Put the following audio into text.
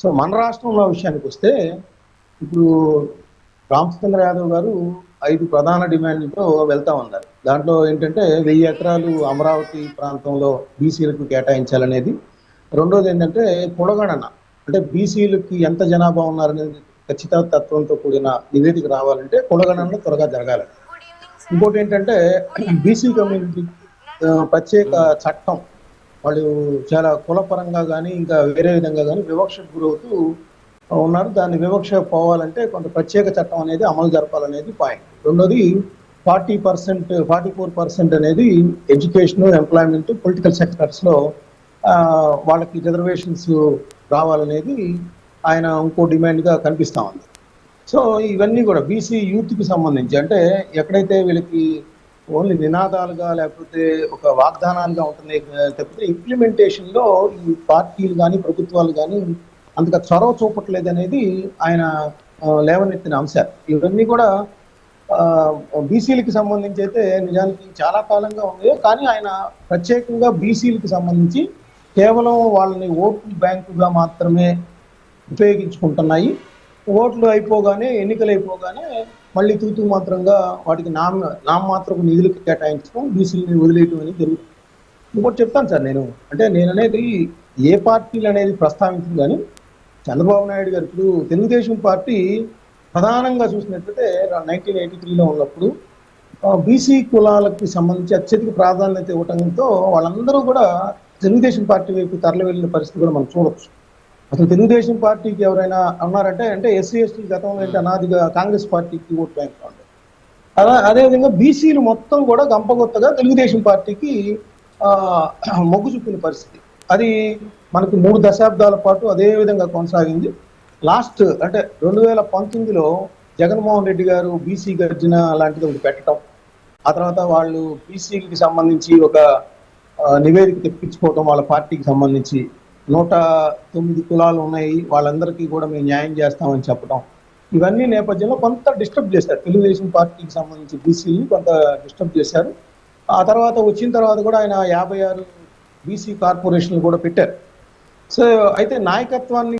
So మన రాష్ట్రంలో విషయానికి వస్తే ఇప్పుడు రామచంద్ర యాదవ్ గారు 5 ప్రధాన డిమాండ్లతో వెళ్తా ఉన్నారు. దాంట్లో ఏంటంటే 1000 ఎకరాలు అమరావతి ప్రాంతంలో బీసీలకు కేటాయించాలనేది. రెండోది ఏంటంటే కులగణన, అంటే బీసీలకి ఎంత జనాభా ఉన్నారనేది ఖచ్చితత్వంతో కూడిన నివేదిక రావాలంటే కులగణన త్వరగా జరగాలి. ఇంకోటి ఏంటంటే బీసీ కమ్యూనిటీ ప్రత్యేక చట్టం, వాళ్ళు చాలా కులపరంగా కానీ ఇంకా వేరే విధంగా కానీ వివక్షకు గురవుతూ ఉన్నారు. దాన్ని వివక్ష పోవాలంటే కొంత ప్రత్యేక చట్టం అనేది అమలు జరపాలనేది పాయింట్. రెండోది 44% అనేది ఎడ్యుకేషన్, ఎంప్లాయ్మెంట్, పొలిటికల్ సెక్టర్స్లో వాళ్ళకి రిజర్వేషన్స్ రావాలనేది ఆయన ఇంకో డిమాండ్గా కనిపిస్తూ ఉంది. సో ఇవన్నీ కూడా బీసీ యూత్కి సంబంధించి, అంటే ఎక్కడైతే వీళ్ళకి ఓన్లీ నినాదాలుగా లేకపోతే ఒక వాగ్దానాలుగా ఉంటున్నాయి తప్పితే ఇంప్లిమెంటేషన్లో ఈ పార్టీలు కానీ ప్రభుత్వాలు కానీ అంతగా చొరవ చూపట్లేదు అనేది ఆయన లేవనెత్తిన అంశాలు. ఇవన్నీ కూడా బీసీలకి సంబంధించి అయితే నిజానికి చాలా కాలంగా ఉంది. కానీ ఆయన ప్రత్యేకంగా బీసీలకి సంబంధించి కేవలం వాళ్ళని ఓట్లు బ్యాంకుగా మాత్రమే ఉపయోగించుకుంటున్నాయి. ఓట్లు అయిపోగానే, ఎన్నికలు అయిపోగానే మళ్ళీ తూతూ మాత్రంగా వాటికి నామమాత్రపు నిధులు కేటాయించడం, బీసీలని వదిలేయటం అనేది జరుగుతుంది. ఇంకోటి చెప్తాను సార్, నేను అనేది ఏ పార్టీలు అనేది ప్రస్తావించింది కానీ చంద్రబాబు నాయుడు గారు ఇప్పుడు తెలుగుదేశం పార్టీ ప్రధానంగా చూసినట్లయితే 1983లో ఉన్నప్పుడు బీసీ కులాలకి సంబంధించి అత్యధిక ప్రాధాన్యత ఇవ్వడంతో వాళ్ళందరూ కూడా తెలుగుదేశం పార్టీ వైపు తరలి వెళ్ళిన పరిస్థితి కూడా మనం చూడవచ్చు. అసలు తెలుగుదేశం పార్టీకి ఎవరైనా అన్నారంటే ఎస్సీ ఎస్టీ గతంలో అంటే అనాదిగా కాంగ్రెస్ పార్టీకి ఓట్ బ్యాంక్ ఉంది. అదేవిధంగా బీసీలు మొత్తం కూడా గంపగొత్తగా తెలుగుదేశం పార్టీకి మొగ్గు చూపిన పరిస్థితి. అది మనకు 3 దశాబ్దాల పాటు అదే విధంగా కొనసాగింది. లాస్ట్ అంటే 2019లో జగన్మోహన్ రెడ్డి గారు బీసీ గర్జన లాంటిది ఒకటి పెట్టడం, ఆ తర్వాత వాళ్ళు బీసీకి సంబంధించి ఒక నివేదిక తెప్పించుకోవడం, వాళ్ళ పార్టీకి సంబంధించి 109 కులాలు ఉన్నాయి, వాళ్ళందరికీ కూడా మేము న్యాయం చేస్తామని చెప్పడం, ఇవన్నీ నేపథ్యంలో కొంత డిస్టర్బ్ చేశారు. తెలుగుదేశం పార్టీకి సంబంధించి బీసీని కొంత డిస్టర్బ్ చేశారు. ఆ తర్వాత వచ్చిన తర్వాత కూడా ఆయన 56 బీసీ కార్పొరేషన్లు కూడా పెట్టారు. సో అయితే నాయకత్వాన్ని